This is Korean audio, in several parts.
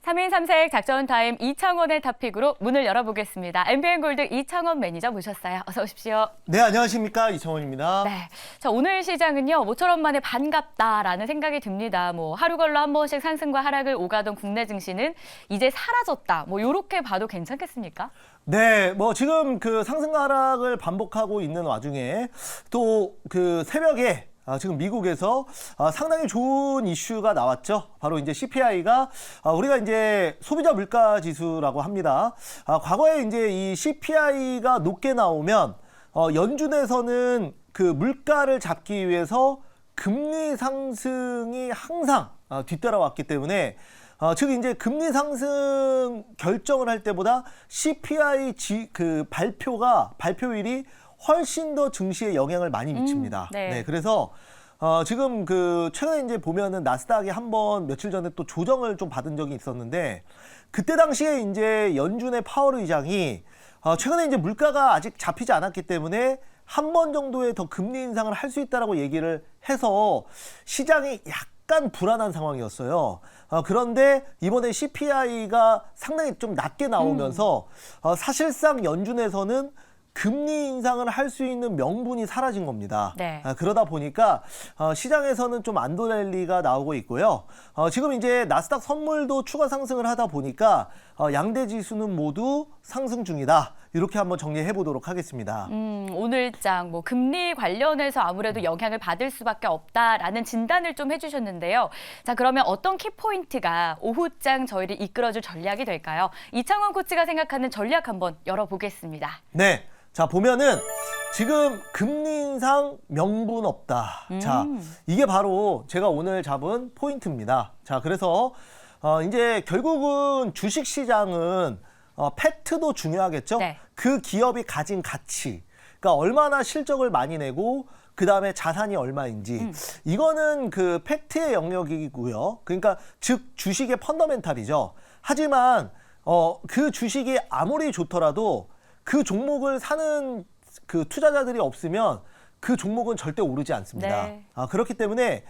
3인 3색 작전 타임 이창원의 탑픽으로 문을 열어보겠습니다. MBN골드 이창원 매니저 모셨어요. 어서 오십시오. 네, 안녕하십니까. 이창원입니다. 네, 자, 오늘 시장은요. 모처럼 만에 반갑다라는 생각이 듭니다. 하루 걸러 한 번씩 상승과 하락을 오가던 국내 증시는 이제 사라졌다. 이렇게 봐도 괜찮겠습니까? 네, 지금 그 상승과 하락을 반복하고 있는 와중에 또 그 새벽에 지금 미국에서 상당히 좋은 이슈가 나왔죠. 바로 이제 CPI가 우리가 이제 소비자 물가 지수라고 합니다. 과거에 이제 이 CPI가 높게 나오면 연준에서는 그 물가를 잡기 위해서 금리 상승이 항상 뒤따라왔기 때문에 즉 이제 금리 상승 결정을 할 때보다 CPI 그 발표일이 훨씬 더 증시에 영향을 많이 미칩니다. 네, 그래서 지금 그 최근에 이제 보면은 나스닥이 한번 며칠 전에 또 조정을 좀 받은 적이 있었는데 그때 당시에 이제 연준의 파월 의장이 최근에 이제 물가가 아직 잡히지 않았기 때문에 한 번 정도의 더 금리 인상을 할 수 있다라고 얘기를 해서 시장이 약간 불안한 상황이었어요. 그런데 이번에 CPI가 상당히 좀 낮게 나오면서 사실상 연준에서는 금리 인상을 할 수 있는 명분이 사라진 겁니다. 네. 그러다 보니까 시장에서는 좀 안도랠리가 나오고 있고요. 지금 이제 나스닥 선물도 추가 상승을 하다 보니까 양대 지수는 모두 상승 중이다. 이렇게 한번 정리해 보도록 하겠습니다. 오늘장 금리 관련해서 아무래도 영향을 받을 수밖에 없다라는 진단을 좀 해주셨는데요. 자, 그러면 어떤 키포인트가 오후장 저희를 이끌어줄 전략이 될까요? 이창원 코치가 생각하는 전략 한번 열어보겠습니다. 네. 자, 보면은 지금 금리 인상 명분 없다. 자, 이게 바로 제가 오늘 잡은 포인트입니다. 자, 그래서 이제 결국은 주식 시장은 팩트도 중요하겠죠? 네. 그 기업이 가진 가치, 그러니까 얼마나 실적을 많이 내고 그 다음에 자산이 얼마인지 이거는 그 팩트의 영역이고요. 그러니까 즉 주식의 펀더멘탈이죠. 하지만 그 주식이 아무리 좋더라도 그 종목을 사는 그 투자자들이 없으면 그 종목은 절대 오르지 않습니다. 네. 그렇기 때문에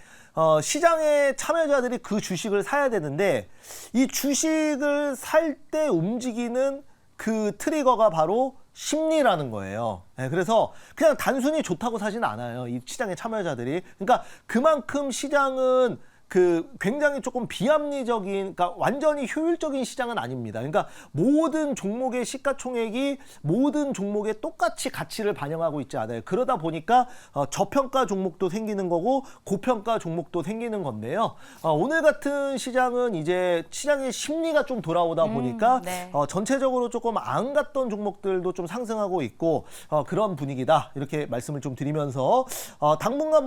시장의 참여자들이 그 주식을 사야 되는데 이 주식을 살 때 움직이는 그 트리거가 바로 심리라는 거예요. 네, 그래서 그냥 단순히 좋다고 사지는 않아요. 이 시장의 참여자들이. 그러니까 그만큼 시장은 그 굉장히 조금 비합리적인, 그러니까 완전히 효율적인 시장은 아닙니다. 그러니까 모든 종목의 시가총액이 모든 종목에 똑같이 가치를 반영하고 있지 않아요. 그러다 보니까 저평가 종목도 생기는 거고 고평가 종목도 생기는 건데요. 오늘 같은 시장은 이제 시장의 심리가 좀 돌아오다 보니까 네. 전체적으로 조금 안 갔던 종목들도 좀 상승하고 있고 그런 분위기다. 이렇게 말씀을 좀 드리면서 당분간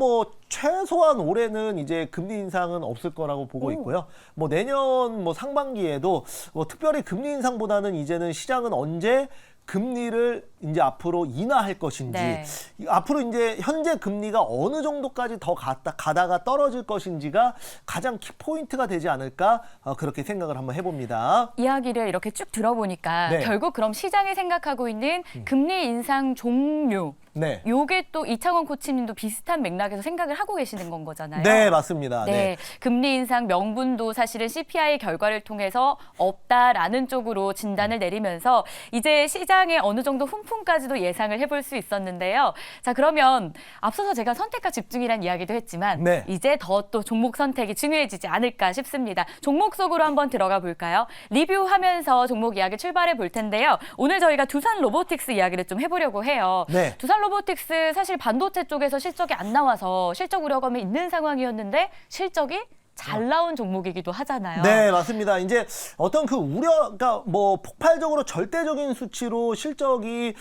최소한 올해는 이제 금리 인상은 없을 거라고 보고 있고요. 내년 상반기에도 특별히 금리 인상보다는 이제는 시장은 언제 금리를 이제 앞으로 인하할 것인지, 네. 앞으로 이제 현재 금리가 어느 정도까지 더 가다가 떨어질 것인지가 가장 키포인트가 되지 않을까 그렇게 생각을 한번 해봅니다. 이야기를 이렇게 쭉 들어보니까 네. 결국 그럼 시장이 생각하고 있는 금리 인상 종류, 네. 요게 또 이창원 코치님도 비슷한 맥락에서 생각을 하고 계시는 건 거잖아요. 네, 맞습니다. 네, 금리 인상 명분도 사실은 CPI 결과를 통해서 없다라는 쪽으로 진단을 내리면서 이제 시장에 어느 정도 훈풍까지도 예상을 해볼 수 있었는데요. 자, 그러면 앞서서 제가 선택과 집중이란 이야기도 했지만 네. 이제 더 또 종목 선택이 중요해지지 않을까 싶습니다. 종목 속으로 한번 들어가 볼까요? 리뷰하면서 종목 이야기 출발해 볼 텐데요. 오늘 저희가 두산 로보틱스 이야기를 좀 해보려고 해요. 네. 두산 로보틱스 사실 반도체 쪽에서 실적이 안 나와서 실적 우려감이 있는 상황이었는데 실적이 잘 나온 종목이기도 하잖아요. 네, 맞습니다. 이제 어떤 그 우려가 폭발적으로 절대적인 수치로 실적이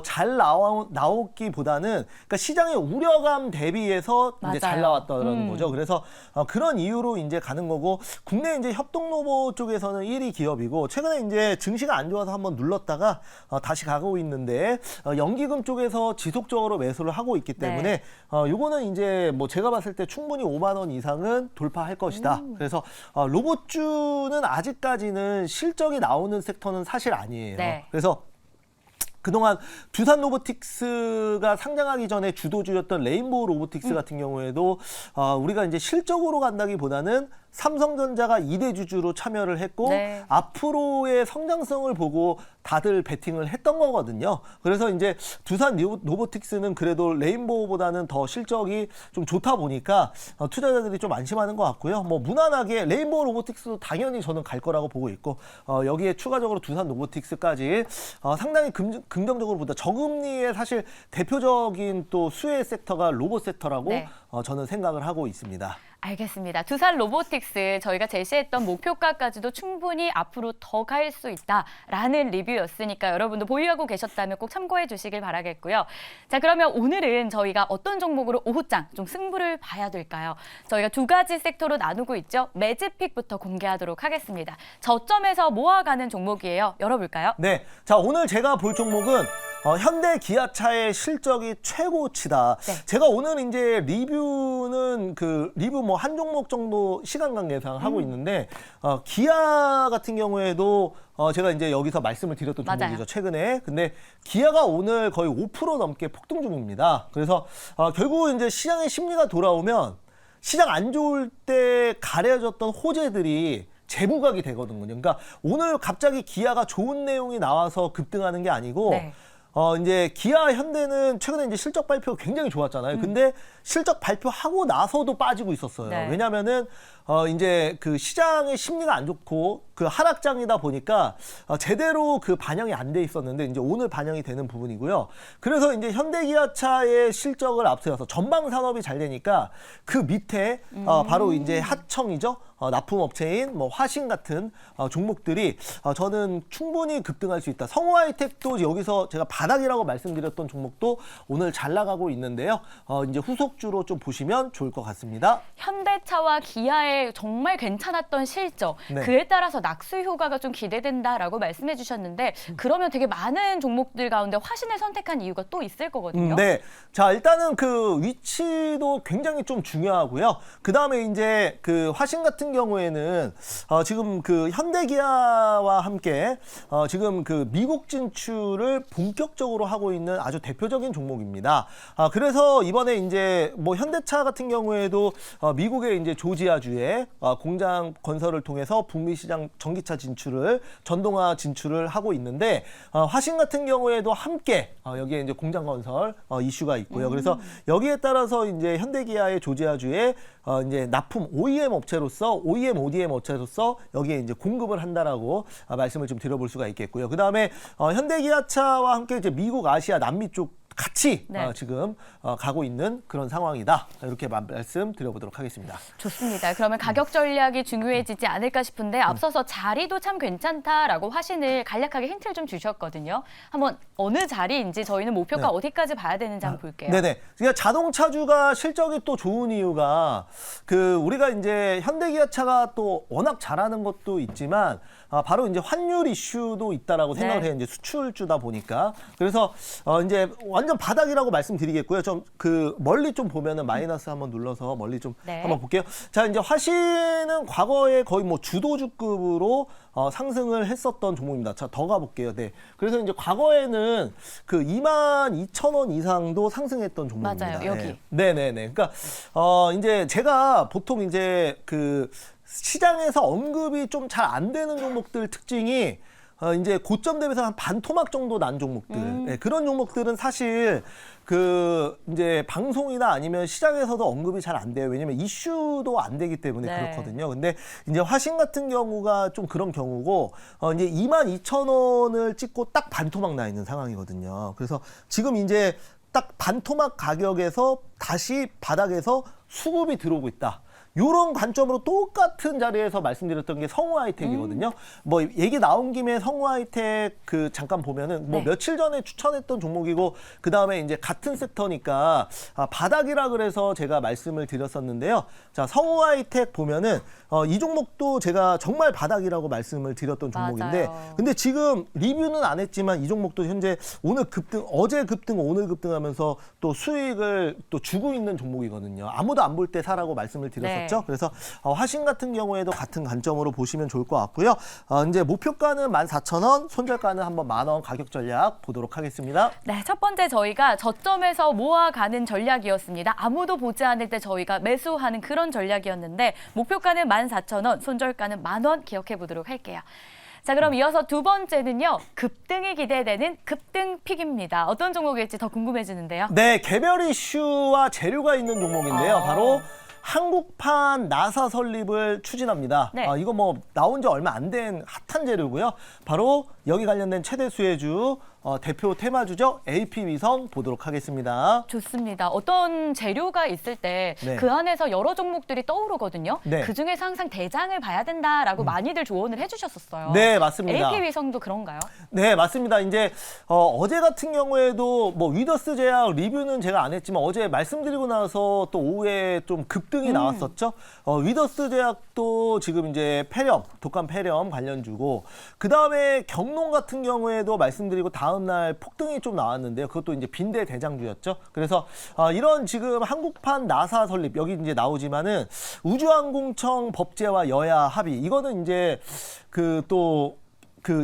잘 나오기보다는 그러니까 시장의 우려감 대비해서 이제 잘 맞아요. 나왔다는 거죠. 그래서 그런 이유로 이제 가는 거고 국내 이제 협동로봇 쪽에서는 1위 기업이고 최근에 이제 증시가 안 좋아서 한번 눌렀다가 다시 가고 있는데 연기금 쪽에서 지속적으로 매수를 하고 있기 때문에 요거는 이제 제가 봤을 때 충분히 5만 원 이상은 돌파할 것이다. 그래서 로봇주는 아직까지는 실적이 나오는 섹터는 사실 아니에요. 네. 그래서 그동안 두산 로보틱스가 상장하기 전에 주도주였던 레인보우 로보틱스 같은 경우에도 우리가 이제 실적으로 간다기보다는 삼성전자가 2대 주주로 참여를 했고 네. 앞으로의 성장성을 보고 다들 베팅을 했던 거거든요. 그래서 이제 두산 로보틱스는 그래도 레인보우보다는 더 실적이 좀 좋다 보니까 투자자들이 좀 안심하는 것 같고요. 뭐 무난하게 레인보우 로보틱스도 당연히 저는 갈 거라고 보고 있고 여기에 추가적으로 두산 로보틱스까지 상당히 긍정적으로 보다 저금리의 사실 대표적인 또 수혜 섹터가 로봇 섹터라고 네. 저는 생각을 하고 있습니다. 알겠습니다. 두산 로보틱스 저희가 제시했던 목표가까지도 충분히 앞으로 더 갈 수 있다라는 리뷰였으니까 여러분도 보유하고 계셨다면 꼭 참고해 주시길 바라겠고요. 자, 그러면 오늘은 저희가 어떤 종목으로 오후장 좀 승부를 봐야 될까요? 저희가 두 가지 섹터로 나누고 있죠. 매집픽부터 공개하도록 하겠습니다. 저점에서 모아가는 종목이에요. 열어볼까요? 네, 자 오늘 제가 볼 종목은 현대 기아차의 실적이 최고치다. 네. 제가 오늘 이제 리뷰는 리뷰 뭐 한 종목 정도 시간 관계상 하고 있는데 기아 같은 경우에도 제가 이제 여기서 말씀을 드렸던 맞아요. 종목이죠 최근에. 근데 기아가 오늘 거의 5% 넘게 폭등 중입니다. 그래서 결국 이제 시장의 심리가 돌아오면 시장 안 좋을 때 가려졌던 호재들이 재부각이 되거든요. 그러니까 오늘 갑자기 기아가 좋은 내용이 나와서 급등하는 게 아니고 네. 이제 기아 현대는 최근에 이제 실적 발표가 굉장히 좋았잖아요. 근데 실적 발표하고 나서도 빠지고 있었어요. 네. 왜냐면은 이제 그 시장의 심리가 안 좋고 그 하락장이다 보니까 제대로 그 반영이 안 돼 있었는데 이제 오늘 반영이 되는 부분이고요. 그래서 이제 현대기아차의 실적을 앞세워서 전방 산업이 잘 되니까 그 밑에 바로 이제 하청이죠. 납품업체인 뭐 화신 같은 종목들이 저는 충분히 급등할 수 있다. 성우하이텍도 여기서 제가 바닥이라고 말씀드렸던 종목도 오늘 잘 나가고 있는데요. 이제 후속주로 좀 보시면 좋을 것 같습니다. 현대차와 기아의 정말 괜찮았던 실적, 네. 그에 따라서 낙수 효과가 좀 기대된다라고 말씀해 주셨는데 그러면 되게 많은 종목들 가운데 화신을 선택한 이유가 또 있을 거거든요. 네. 자, 일단은 그 위치도 굉장히 좀 중요하고요. 그 다음에 이제 그 화신 같은 경우에는 지금 그 현대기아와 함께 지금 그 미국 진출을 본격적으로 하고 있는 아주 대표적인 종목입니다. 그래서 이번에 이제 뭐 현대차 같은 경우에도 미국의 이제 조지아주에 공장 건설을 통해서 북미 시장 전기차 진출을 전동화 진출을 하고 있는데 화신 같은 경우에도 함께 여기에 이제 공장 건설 이슈가 있고요. 그래서 여기에 따라서 이제 현대기아의 조지아주에 이제 납품 OEM 업체로서 OEM, ODM 업체로서 여기에 이제 공급을 한다라고 말씀을 좀 드려볼 수가 있겠고요. 그 다음에 현대기아차와 함께 이제 미국, 아시아, 남미 쪽 같이 네. 지금 가고 있는 그런 상황이다. 이렇게 말씀 드려보도록 하겠습니다. 좋습니다. 그러면 가격 전략이 중요해지지 않을까 싶은데 앞서서 자리도 참 괜찮다라고 화신을 간략하게 힌트를 좀 주셨거든요. 한번 어느 자리인지 저희는 목표가 네. 어디까지 봐야 되는지 한번 볼게요. 네네. 그러니까 자동차주가 실적이 또 좋은 이유가 그 우리가 이제 현대기아차가 또 워낙 잘하는 것도 있지만 바로 이제 환율 이슈도 있다라고 생각을 네. 해요. 이제 수출주다 보니까. 그래서 이제 완전 바닥이라고 말씀드리겠고요. 좀 그 멀리 좀 보면은 마이너스 한번 눌러서 멀리 좀 네. 한번 볼게요. 자, 이제 화신은 과거에 거의 뭐 주도주급으로 상승을 했었던 종목입니다. 자, 더 가볼게요. 네. 그래서 이제 과거에는 그 22,000원 이상도 상승했던 종목입니다. 맞아요. 여기. 네. 네네네. 그러니까 이제 제가 보통 이제 그 시장에서 언급이 좀 잘 안 되는 종목들 특징이 이제 고점 대비해서 한 반토막 정도 난 종목들. 네, 그런 종목들은 사실 그 이제 방송이나 아니면 시장에서도 언급이 잘 안 돼요. 왜냐면 이슈도 안 되기 때문에 네. 그렇거든요. 근데 이제 화신 같은 경우가 좀 그런 경우고 이제 22,000원을 찍고 딱 반토막 나 있는 상황이거든요. 그래서 지금 이제 딱 반토막 가격에서 다시 바닥에서 수급이 들어오고 있다. 이런 관점으로 똑같은 자리에서 말씀드렸던 게 성우하이텍이거든요. 뭐 얘기 나온 김에 성우하이텍 그 잠깐 보면은 뭐 네. 며칠 전에 추천했던 종목이고 그 다음에 이제 같은 섹터니까 바닥이라 그래서 제가 말씀을 드렸었는데요. 자, 성우하이텍 보면은 이 종목도 제가 정말 바닥이라고 말씀을 드렸던 종목인데, 맞아요. 근데 지금 리뷰는 안 했지만 이 종목도 현재 오늘 급등, 어제 급등, 오늘 급등하면서 또 수익을 또 주고 있는 종목이거든요. 아무도 안 볼 때 사라고 말씀을 드렸었던. 네. 나왔죠. 그래서 화신 같은 경우에도 같은 관점으로 보시면 좋을 것 같고요. 이제 목표가는 14,000원, 손절가는 한번 10,000원 가격 전략 보도록 하겠습니다. 네, 첫 번째 저희가 저점에서 모아가는 전략이었습니다. 아무도 보지 않을 때 저희가 매수하는 그런 전략이었는데 목표가는 14,000원, 손절가는 10,000원 기억해 보도록 할게요. 자, 그럼 이어서 두 번째는요. 급등이 기대되는 급등픽입니다. 어떤 종목일지 더 궁금해지는데요. 네, 개별 이슈와 재료가 있는 종목인데요. 바로 한국판 나사 설립을 추진합니다. 네. 이거 뭐 나온 지 얼마 안 된 핫한 재료고요. 바로 여기 관련된 최대 수혜주 대표 테마주죠. AP 위성 보도록 하겠습니다. 좋습니다. 어떤 재료가 있을 때 네. 그 안에서 여러 종목들이 떠오르거든요. 네. 그중에서 항상 대장을 봐야 된다라고 많이들 조언을 해주셨었어요. 네, 맞습니다. AP위성도 그런가요? 네, 맞습니다. 이제 어제 같은 경우에도 뭐 위더스 제약 리뷰는 제가 안 했지만 어제 말씀드리고 나서 또 오후에 좀 급등이 나왔었죠. 위더스 제약도 지금 이제 폐렴, 독감 폐렴 관련주고 그 다음에 경농 같은 경우에도 말씀드리고 다음 날 폭등이 좀 나왔는데요. 그것도 이제 빈대 대장주였죠. 그래서 이런 지금 한국판 나사 설립 여기 이제 나오지만은 우주항공청 법제와 여야 합의 이거는 이제 그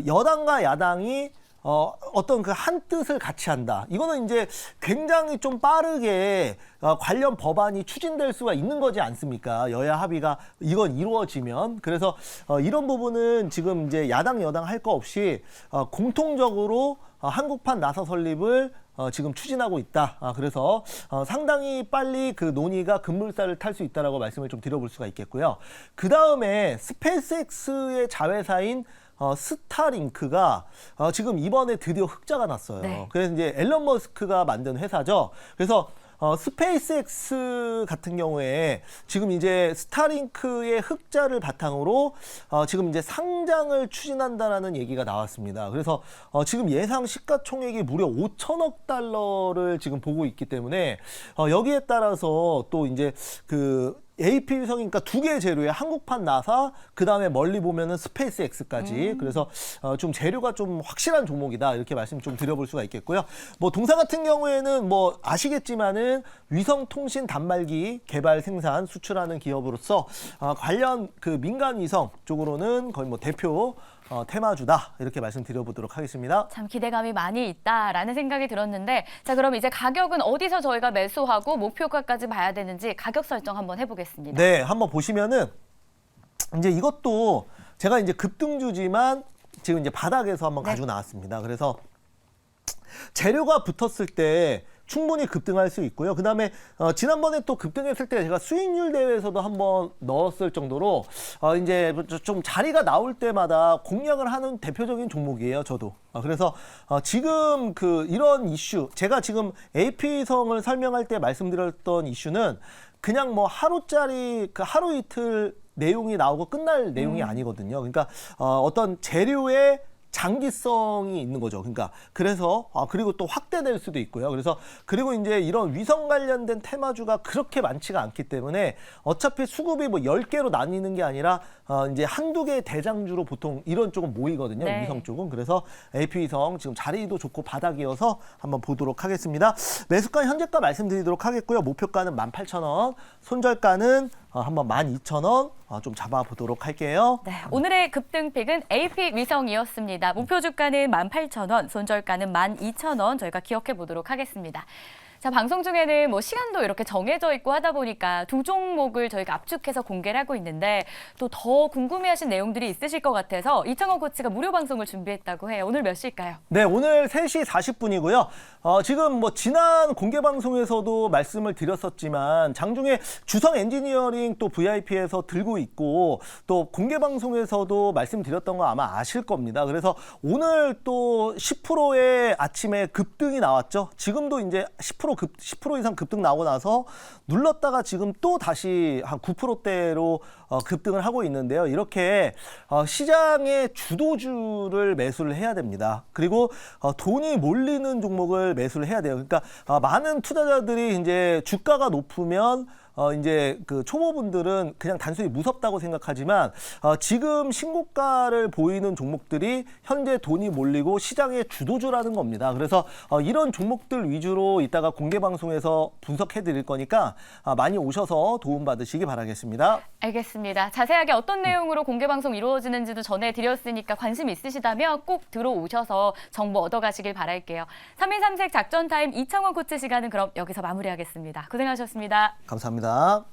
여당과 야당이 어떤 그 한 뜻을 같이 한다. 이거는 이제 굉장히 좀 빠르게 관련 법안이 추진될 수가 있는 거지 않습니까? 여야 합의가 이건 이루어지면. 그래서 이런 부분은 지금 이제 야당 여당 할 거 없이 공통적으로 한국판 나사 설립을 지금 추진하고 있다. 그래서 상당히 빨리 그 논의가 급물살을 탈 수 있다라고 말씀을 좀 드려볼 수가 있겠고요. 그 다음에 스페이스X의 자회사인 스타링크가 지금 이번에 드디어 흑자가 났어요. 네. 그래서 이제 앨런 머스크가 만든 회사죠. 그래서 스페이스X 같은 경우에 지금 이제 스타링크의 흑자를 바탕으로 지금 이제 상장을 추진한다라는 얘기가 나왔습니다. 그래서 지금 예상 시가총액이 무려 5천억 달러를 지금 보고 있기 때문에 여기에 따라서 또 이제 그 AP위성이니까 두 개의 재료에 한국판 나사, 그 다음에 멀리 보면은 스페이스X까지. 그래서 좀 재료가 좀 확실한 종목이다 이렇게 말씀 좀 드려볼 수가 있겠고요. 뭐 동사 같은 경우에는 뭐 아시겠지만은 위성통신 단말기 개발, 생산, 수출하는 기업으로서 관련 그 민간 위성 쪽으로는 거의 뭐 대표 테마주다 이렇게 말씀드려보도록 하겠습니다. 참 기대감이 많이 있다라는 생각이 들었는데 자 그럼 이제 가격은 어디서 저희가 매수하고 목표가까지 봐야 되는지 가격 설정 한번 해보겠습니다. 네, 한번 보시면은 이제 이것도 제가 이제 급등주지만 지금 이제 바닥에서 한번 가지고 나왔습니다. 그래서 재료가 붙었을 때 충분히 급등할 수 있고요. 그다음에 지난번에 또 급등했을 때 제가 수익률 대회에서도 한번 넣었을 정도로 이제 좀 자리가 나올 때마다 공략을 하는 대표적인 종목이에요. 저도. 그래서 지금 그 이런 이슈 제가 지금 AP성을 설명할 때 말씀드렸던 이슈는 그냥 뭐 하루짜리 그 하루 이틀 내용이 나오고 끝날 내용이 아니거든요. 그러니까 어떤 재료의 장기성이 있는 거죠. 그러니까 그래서 그리고 또 확대될 수도 있고요. 그래서 그리고 이제 이런 위성 관련된 테마주가 그렇게 많지가 않기 때문에 어차피 수급이 뭐 10개로 나뉘는 게 아니라 이제 한두 개의 대장주로 보통 이런 쪽은 모이거든요. 네. 위성 쪽은. 그래서 AP위성 지금 자리도 좋고 바닥이어서 한번 보도록 하겠습니다. 매수가 현재가 말씀드리도록 하겠고요. 목표가는 18,000원, 손절가는 한번 12,000원 좀 잡아보도록 할게요. 네, 오늘의 급등픽은 AP위성이었습니다. 목표 주가는 18,000원, 손절가는 12,000원 저희가 기억해 보도록 하겠습니다. 자, 방송 중에는 뭐 시간도 이렇게 정해져 있고 하다 보니까 두 종목을 저희가 압축해서 공개를 하고 있는데 또 더 궁금해하신 내용들이 있으실 것 같아서 이창원 코치가 무료 방송을 준비했다고 해요. 오늘 몇 시일까요? 네, 오늘 3시 40분이고요. 지금 뭐 지난 공개 방송에서도 말씀을 드렸었지만 장중에 주성 엔지니어링 또 VIP에서 들고 있고 또 공개 방송에서도 말씀드렸던 거 아마 아실 겁니다. 그래서 오늘 또 10%의 아침에 급등이 나왔죠. 지금도 이제 10% 이상 급등 나오고 나서 눌렀다가 지금 또 다시 한 9%대로 급등을 하고 있는데요. 이렇게 시장의 주도주를 매수를 해야 됩니다. 그리고 돈이 몰리는 종목을 매수를 해야 돼요. 그러니까 많은 투자자들이 이제 주가가 높으면 이제 그 초보분들은 그냥 단순히 무섭다고 생각하지만 지금 신고가를 보이는 종목들이 현재 돈이 몰리고 시장의 주도주라는 겁니다. 그래서 이런 종목들 위주로 이따가 공개 방송에서 분석해 드릴 거니까 많이 오셔서 도움 받으시기 바라겠습니다. 알겠습니다. 자세하게 어떤 내용으로 공개 방송 이루어지는지도 전해드렸으니까 관심 있으시다면 꼭 들어오셔서 정보 얻어가시길 바랄게요. 3인3색 작전 타임 이창원 코치 시간은 그럼 여기서 마무리하겠습니다. 고생하셨습니다. 감사합니다.